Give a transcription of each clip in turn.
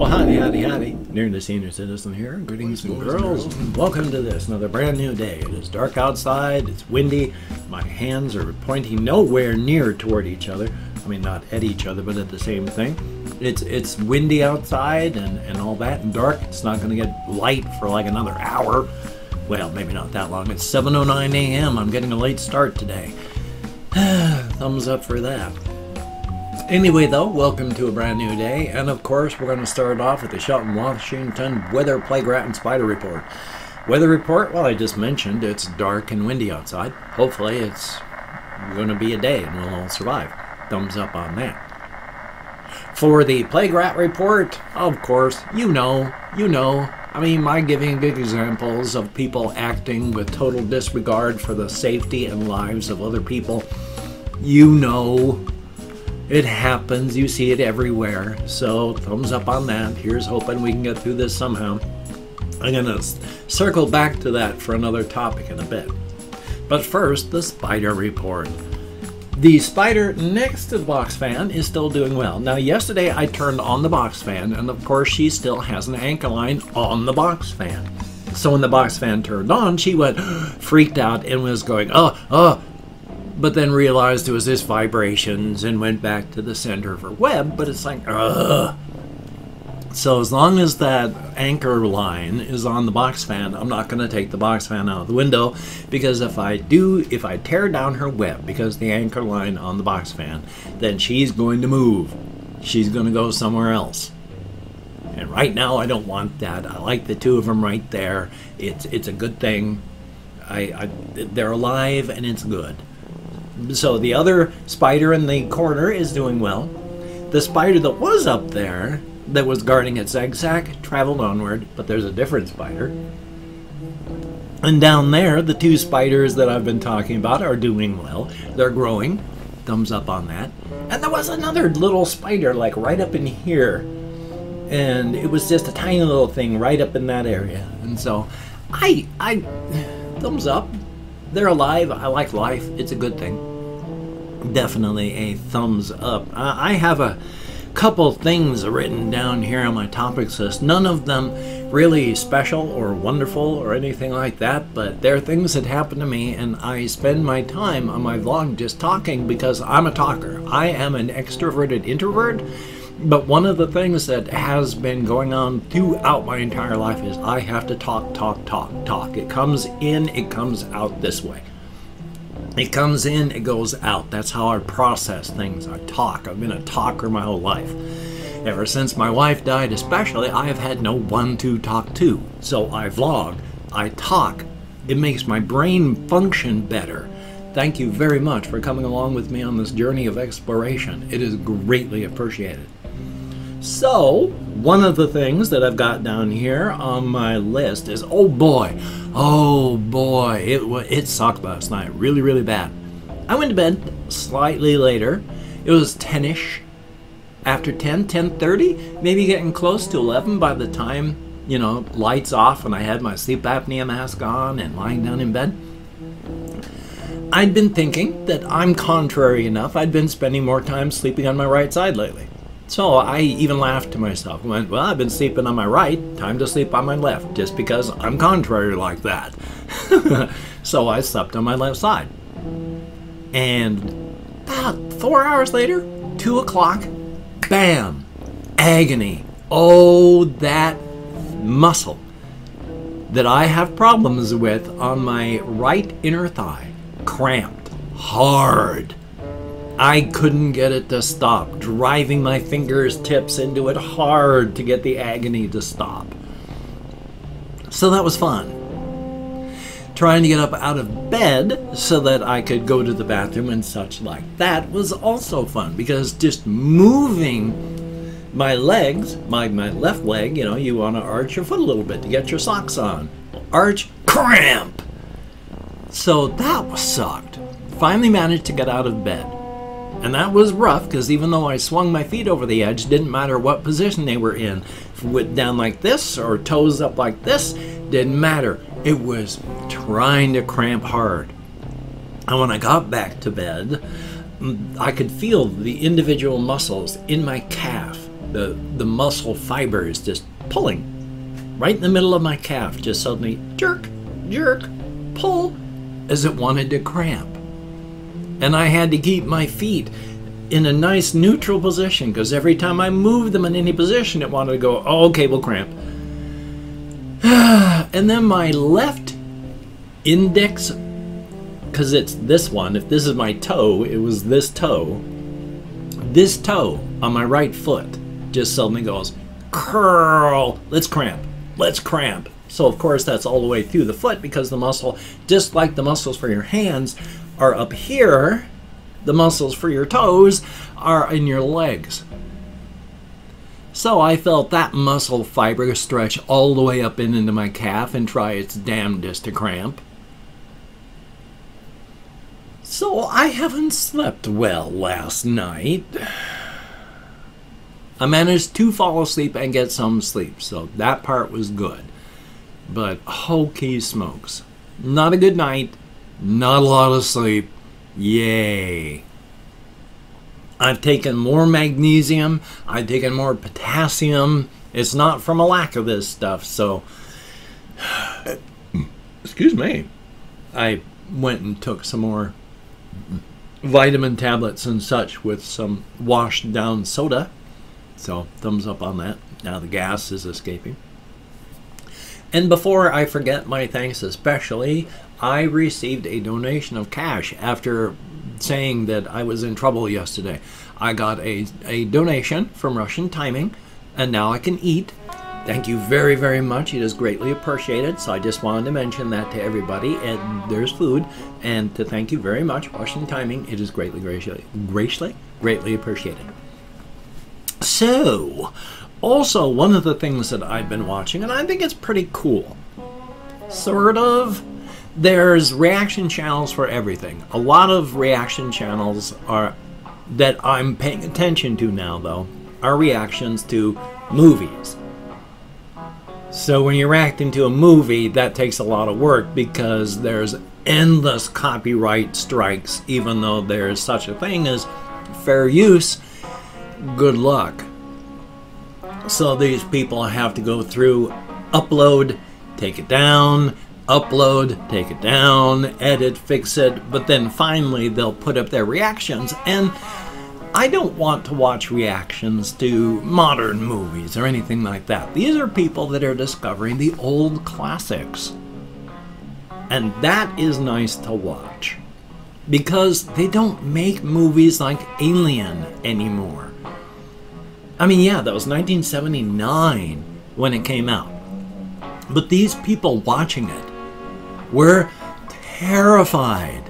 Well, howdy, howdy, howdy. Nearly Senior Citizen here. Greetings and girls. Welcome to this, another brand new day. It is dark outside. It's windy. My hands are pointing nowhere near toward each other. I mean, not at each other, but at the same thing. It's windy outside and all that and dark. It's not going to get light for like another hour. Well, maybe not that long. It's 7:09 a.m. I'm getting a late start today. Thumbs up for that. Anyway, though, welcome to a brand new day, and of course, we're going to start off with the Shelton, Washington Weather, Plague Rat, and Spider Report. Weather report, well, I just mentioned it's dark and windy outside. Hopefully, it's going to be a day, and we'll all survive. Thumbs up on that. For the Plague Rat report, of course, you know. I mean, my giving good examples of people acting with total disregard for the safety and lives of other people. You know. It happens, you see it everywhere, so thumbs up on that. Here's hoping we can get through this somehow. I'm gonna circle back to that for another topic in a bit. But first, the spider report. The spider next to the box fan is still doing well. Now, yesterday I turned on the box fan, and of course she still has an anchor line on the box fan. So when the box fan turned on, she went freaked out and was going, but then realized it was just vibrations and went back to the center of her web, but it's like, ugh. So as long as that anchor line is on the box fan, I'm not going to take the box fan out of the window, because if I tear down her web because the anchor line on the box fan, then she's going to move. She's going to go somewhere else. And right now I don't want that. I like the two of them right there. It's a good thing. They're alive and it's good. So the other spider in the corner is doing well. The spider that was up there, that was guarding its egg sac, traveled onward, but there's a different spider. And down there, the two spiders that I've been talking about are doing well. They're growing. Thumbs up on that. And there was another little spider, like right up in here. And it was just a tiny little thing right up in that area. And so, thumbs up. They're alive. I like life. It's a good thing. Definitely a thumbs up. I have a couple things written down here on my topics list. None of them really special or wonderful or anything like that, but they're things that happen to me, and I spend my time on my vlog just talking because I'm a talker. I am an extroverted introvert, but one of the things that has been going on throughout my entire life is I have to talk. It comes in, it comes out this way. It comes in, it goes out. That's how I process things. I talk. I've been a talker my whole life. Ever since my wife died especially, I have had no one to talk to. So I vlog, I talk. It makes my brain function better. Thank you very much for coming along with me on this journey of exploration. It is greatly appreciated. So, one of the things that I've got down here on my list is, oh boy, it sucked last night, really bad. I went to bed slightly later. It was 10-ish, after 10:30, maybe getting close to 11 by the time, lights off and I had my sleep apnea mask on and lying down in bed. I'd been thinking that I'm contrary enough. I'd been spending more time sleeping on my right side lately. So I even laughed to myself. Went, well, I've been sleeping on my right, time to sleep on my left, just because I'm contrary like that. So I slept on my left side. And about 4 hours later, 2 o'clock, bam, agony. Oh, that muscle that I have problems with on my right inner thigh, cramped, hard. I couldn't get it to stop, driving my fingertips into it hard to get the agony to stop. So that was fun. Trying to get up out of bed so that I could go to the bathroom and such like that was also fun, because just moving my legs, my left leg, you want to arch your foot a little bit to get your socks on. Arch, cramp! So that sucked. Finally managed to get out of bed. And that was rough, because even though I swung my feet over the edge, didn't matter what position they were in. Down like this or toes up like this, didn't matter. It was trying to cramp hard. And when I got back to bed, I could feel the individual muscles in my calf the muscle fiber is just pulling right in the middle of my calf, just suddenly jerk, jerk, pull, as it wanted to cramp. And I had to keep my feet in a nice neutral position, because every time I moved them in any position, it wanted to go, oh, okay, we'll cramp. And then my left index, because it's this one, if this is my toe, it was this toe on my right foot just suddenly goes, curl, let's cramp, let's cramp. So of course that's all the way through the foot, because the muscle, just like the muscles for your hands are up here, the muscles for your toes are in your legs. So I felt that muscle fiber stretch all the way up and into my calf and try its damnedest to cramp. So I haven't slept well last night. I managed to fall asleep and get some sleep, so that part was good. But hokey smokes, not a good night, not a lot of sleep, yay. I've taken more magnesium, I've taken more potassium. It's not from a lack of this stuff, so excuse me. I went and took some more vitamin tablets and such with some washed down soda. So thumbs up on that. Now the gas is escaping. And before I forget my thanks especially, I received a donation of cash after saying that I was in trouble yesterday. I got a donation from Russian Timing, and now I can eat. Thank you very, very much. It is greatly appreciated. So I just wanted to mention that to everybody. And there's food. And to thank you very much, Russian Timing. It is greatly appreciated. So, also one of the things that I've been watching, and I think it's pretty cool, sort of, there's reaction channels for everything. A lot of reaction channels are that I'm paying attention to now, though, are reactions to movies. So when you're reacting to a movie, that takes a lot of work because there's endless copyright strikes, even though there's such a thing as fair use. Good luck. So these people have to go through, upload, take it down, upload, take it down, edit, fix it, but then finally they'll put up their reactions. And I don't want to watch reactions to modern movies or anything like that. These are people that are discovering the old classics. And that is nice to watch, because they don't make movies like Alien anymore. I mean, yeah, that was 1979 when it came out. But these people watching it were terrified.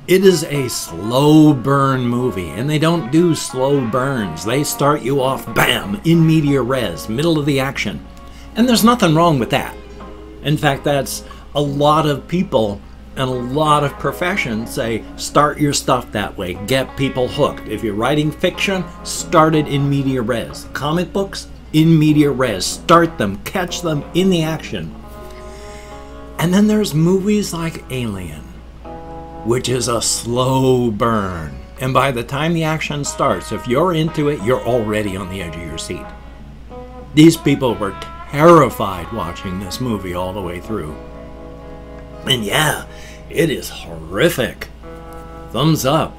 It is a slow burn movie, and they don't do slow burns. They start you off, bam, in media res, middle of the action. And there's nothing wrong with that. In fact, that's a lot of people and a lot of professions say, start your stuff that way, get people hooked. If you're writing fiction, start it in media res. Comic books, in media res. Start them, catch them in the action. And then there's movies like Alien, which is a slow burn. And by the time the action starts, if you're into it, you're already on the edge of your seat. These people were terrified watching this movie all the way through. And yeah, it is horrific. Thumbs up.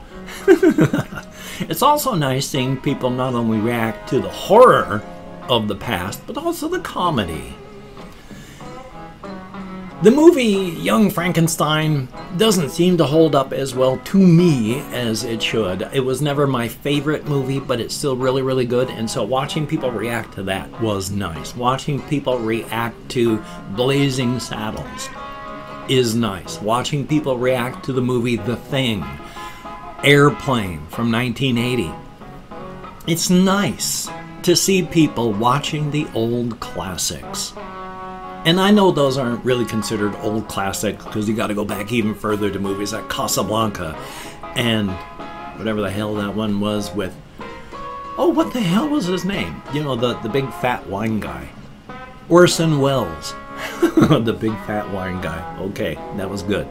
It's also nice seeing people not only react to the horror of the past, but also the comedy. The movie Young Frankenstein doesn't seem to hold up as well to me as it should. It was never my favorite movie, but it's still really, really good. And so watching people react to that was nice. Watching people react to Blazing Saddles is nice. Watching people react to the movie The Thing, Airplane from 1980. It's nice to see people watching the old classics. And I know those aren't really considered old classics because you got to go back even further to movies like Casablanca and whatever the hell that one was with, oh, what the hell was his name? You know, the big fat wine guy. Orson Welles. The big fat wine guy. Okay, that was good.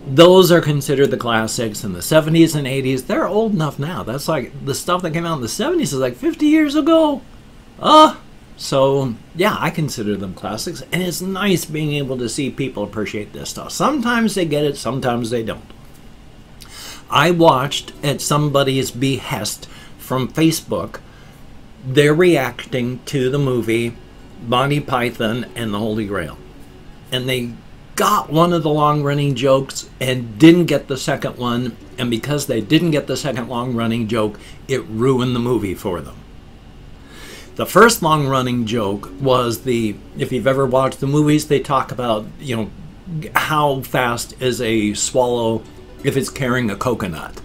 those are considered the classics. In the 70s and 80s, they're old enough now. That's like the stuff that came out in the 70s is like 50 years ago. So yeah, I consider them classics, and it's nice being able to see people appreciate this stuff. Sometimes they get it, sometimes they don't. I watched at somebody's behest from Facebook, they're reacting to the movie Monty Python and the Holy Grail. And they got one of the long-running jokes and didn't get the second one, and because they didn't get the second long-running joke, it ruined the movie for them. The first long-running joke was if you've ever watched the movies, they talk about, you know, how fast is a swallow if it's carrying a coconut.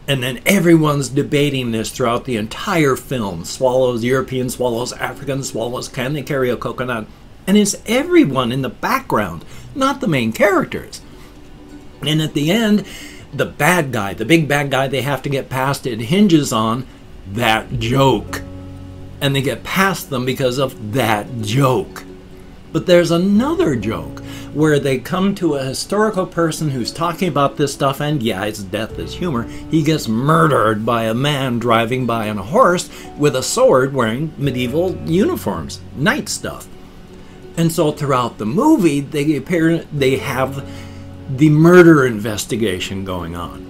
And then everyone's debating this throughout the entire film. Swallows, European swallows, African swallows, can they carry a coconut? And it's everyone in the background, not the main characters. And at the end, the bad guy, the big bad guy they have to get past, it hinges on that joke. And they get past them because of that joke. But there's another joke where they come to a historical person who's talking about this stuff, and yeah, it's death is humor. He gets murdered by a man driving by on a horse with a sword wearing medieval uniforms, knight stuff. And so throughout the movie, they have the murder investigation going on.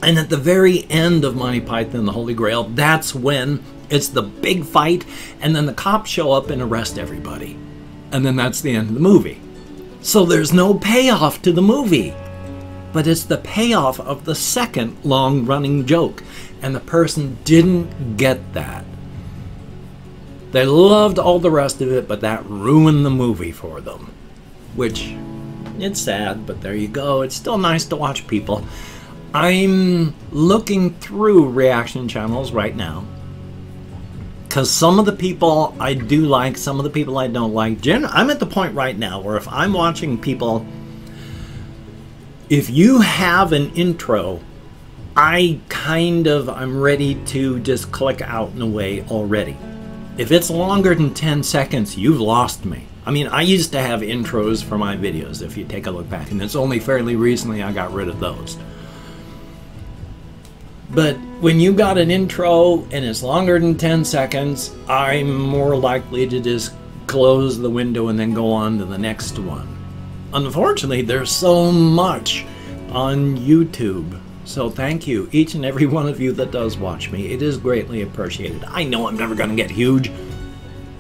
And at the very end of Monty Python and the Holy Grail, that's when it's the big fight, and then the cops show up and arrest everybody. And then that's the end of the movie. So there's no payoff to the movie. But it's the payoff of the second long-running joke. And the person didn't get that. They loved all the rest of it, but that ruined the movie for them. Which, it's sad, but there you go. It's still nice to watch people. I'm looking through reaction channels right now, because some of the people I do like, some of the people I don't like. I'm at the point right now where if I'm watching people, if you have an intro, I'm ready to just click out in a way already. If it's longer than 10 seconds, you've lost me. I mean, I used to have intros for my videos, if you take a look back, and it's only fairly recently I got rid of those. But when you got an intro and it's longer than 10 seconds, I'm more likely to just close the window and then go on to the next one. Unfortunately, there's so much on YouTube. So thank you, each and every one of you that does watch me. It is greatly appreciated. I know I'm never going to get huge.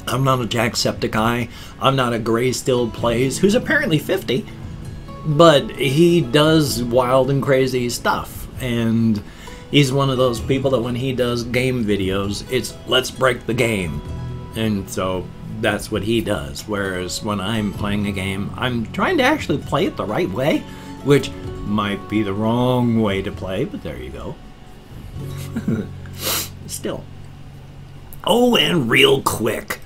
I'm not a Jacksepticeye. I'm not a Gray Still Plays, who's apparently 50. But he does wild and crazy stuff. And he's one of those people that when he does game videos, it's let's break the game. And so that's what he does. Whereas when I'm playing a game, I'm trying to actually play it the right way, which might be the wrong way to play, but there you go. Still. Oh, and real quick.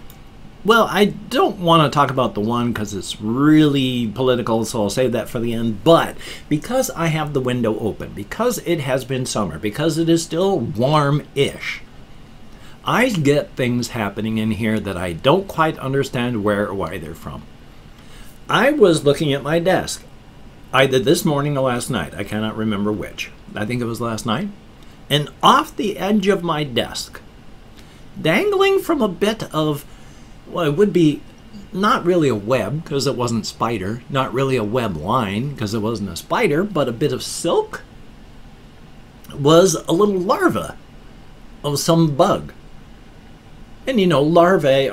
Well, I don't want to talk about the one because it's really political, so I'll save that for the end. But because I have the window open, because it has been summer, because it is still warm-ish, I get things happening in here that I don't quite understand where or why they're from. I was looking at my desk, either this morning or last night. I cannot remember which. I think it was last night. And off the edge of my desk, dangling from a bit of, well, it would be not really a web because it wasn't spider, not really a web line because it wasn't a spider, but a bit of silk, was a little larva of some bug. And you know, larvae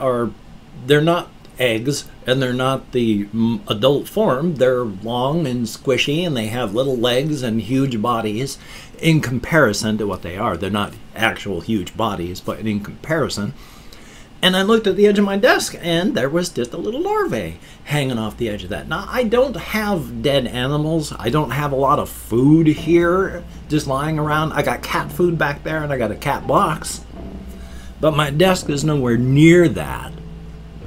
they're not eggs, and they're not the adult form. They're long and squishy, and they have little legs and huge bodies in comparison to what they are. They're not actual huge bodies, but in comparison. And I looked at the edge of my desk, and there was just a little larvae hanging off the edge of that. Now, I don't have dead animals. I don't have a lot of food here just lying around. I got cat food back there, and I got a cat box. But my desk is nowhere near that.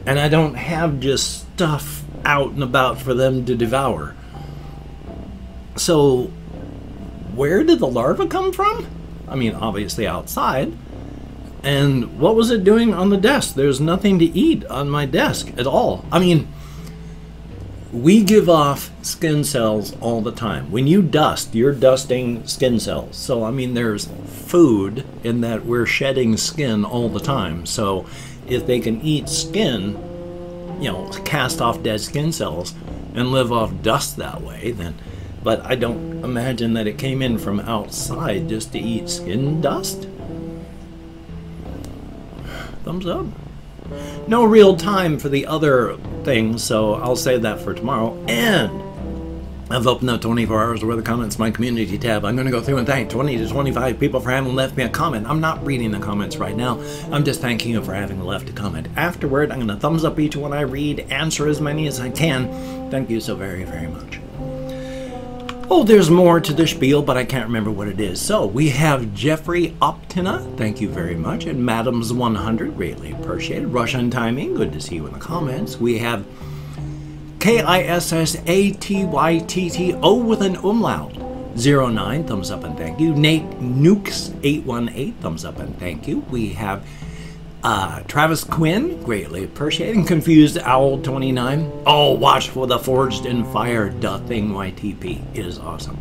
And I don't have just stuff out and about for them to devour. So, where did the larva come from? I mean, obviously outside. And what was it doing on the desk? There's nothing to eat on my desk at all. I mean, We give off skin cells all the time. When you dust, you're dusting skin cells. So, I mean, there's food in that we're shedding skin all the time. So, if they can eat skin, you know, cast off dead skin cells and live off dust that way, then, but I don't imagine that it came in from outside just to eat skin dust. Thumbs up. No real time for the other things, so I'll save that for tomorrow. And I've opened up 24 hours worth of comments, my community tab. I'm going to go through and thank 20 to 25 people for having left me a comment. I'm not reading the comments right now. I'm just thanking you for having left a comment. Afterward, I'm going to thumbs up each one I read, answer as many as I can. Thank you so very, very much. Oh, there's more to the spiel, but I can't remember what it is. So, we have Jeffrey Optina, thank you very much, and Madams 100, greatly appreciated. Russian Timing, good to see you in the comments. We have KISSATYTTO with an umlaut, 09, thumbs up and thank you. Nate Nukes 818, thumbs up and thank you. We have Travis Quinn, greatly appreciating. Confused Owl 29. Oh, watch for the Forged in Fire thing YTP. It is awesome.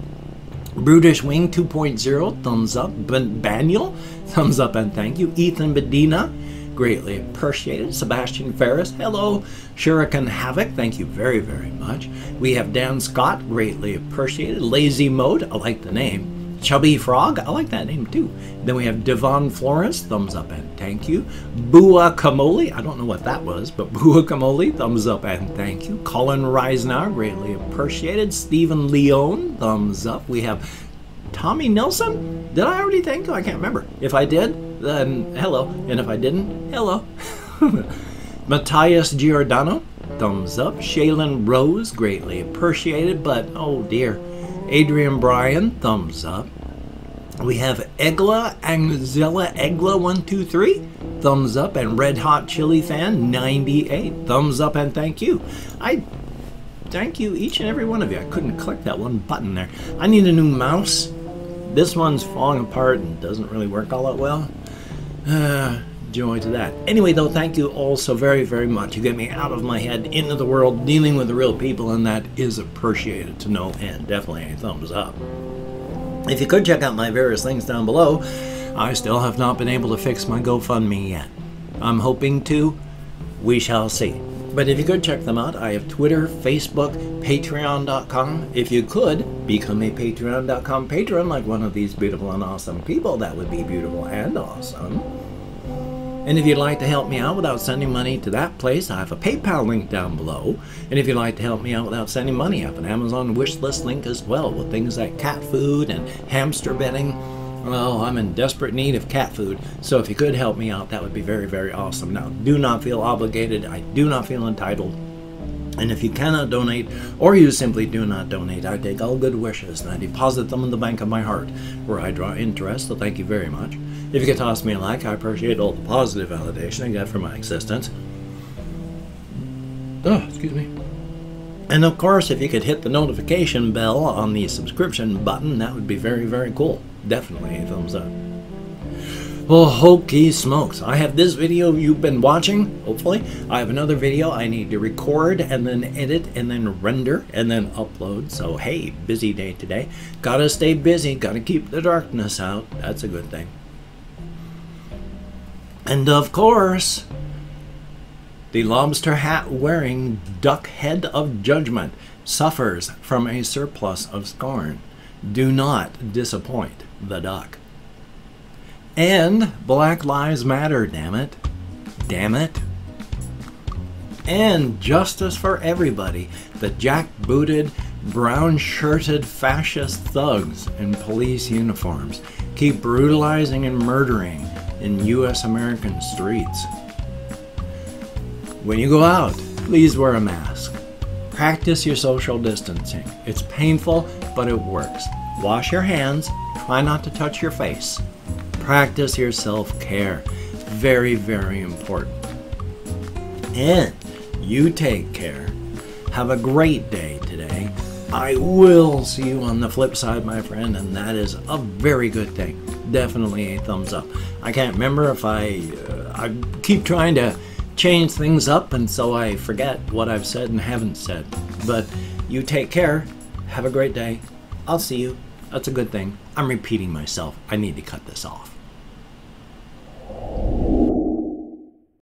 Brutish Wing 2.0, thumbs up. Baniel, thumbs up and thank you. Ethan Bedina, greatly appreciated. Sebastian Ferris, hello. Shuriken Havoc, thank you very, very much. We have Dan Scott, greatly appreciated. Lazy Mode, I like the name. Chubby Frog, I like that name too. Then we have Devon Florence, thumbs up and thank you. Bua Kamoli, I don't know what that was, but Bua Kamoli, thumbs up and thank you. Colin Reisner, greatly appreciated. Stephen Leone, thumbs up. We have Tommy Nelson. Did I already thank you? I can't remember. If I did, then hello. And if I didn't, hello. Matthias Giordano, thumbs up. Shaylin Rose, greatly appreciated, but oh dear. Adrian Bryan, thumbs up. We have Egla Angzella Egla 123, thumbs up, and Red Hot Chili Fan 98, thumbs up and thank you. I thank you each and every one of you. I couldn't click that one button there. I need a new mouse. This one's falling apart and doesn't really work all that well. Joy to that. Anyway, though, thank you all so very, very much. You get me out of my head, into the world, dealing with the real people, and that is appreciated to no end. Definitely a thumbs up. If you could check out my various links down below, I still have not been able to fix my GoFundMe yet. I'm hoping to. We shall see. But if you could check them out, I have Twitter, Facebook, Patreon.com. If you could, become a Patreon.com patron like one of these beautiful and awesome people. That would be beautiful and awesome. And if you'd like to help me out without sending money to that place, I have a PayPal link down below. And if you'd like to help me out without sending money, I have an Amazon wish list link as well with things like cat food and hamster bedding. Well, I'm in desperate need of cat food, so if you could help me out, that would be very, very awesome. Now, do not feel obligated. I do not feel entitled. And if you cannot donate, or you simply do not donate, I take all good wishes and I deposit them in the bank of my heart, where I draw interest, so thank you very much. If you could toss me a like, I appreciate all the positive validation I get for my existence. Oh, excuse me. And of course, if you could hit the notification bell on the subscription button, that would be very, very cool. Definitely a thumbs up. Well, holy smokes. I have this video you've been watching, hopefully. I have another video I need to record and then edit and then render and then upload. So, hey, busy day today. Gotta stay busy, gotta keep the darkness out. That's a good thing. And of course, the lobster hat wearing duck head of judgment suffers from a surplus of scorn. Do not disappoint the duck. And Black Lives Matter, damn it. Damn it. And justice for everybody. The jackbooted, brown-shirted fascist thugs in police uniforms keep brutalizing and murdering in U.S. American streets. When you go out, please wear a mask. Practice your social distancing. It's painful, but it works. Wash your hands. Try not to touch your face. Practice your self-care. Very, very important. And you take care. Have a great day today. I will see you on the flip side, my friend, and that is a very good thing. Definitely a thumbs up. I can't remember if I keep trying to change things up, and so I forget what I've said and haven't said. But you take care. Have a great day. I'll see you. That's a good thing. I'm repeating myself. I need to cut this off.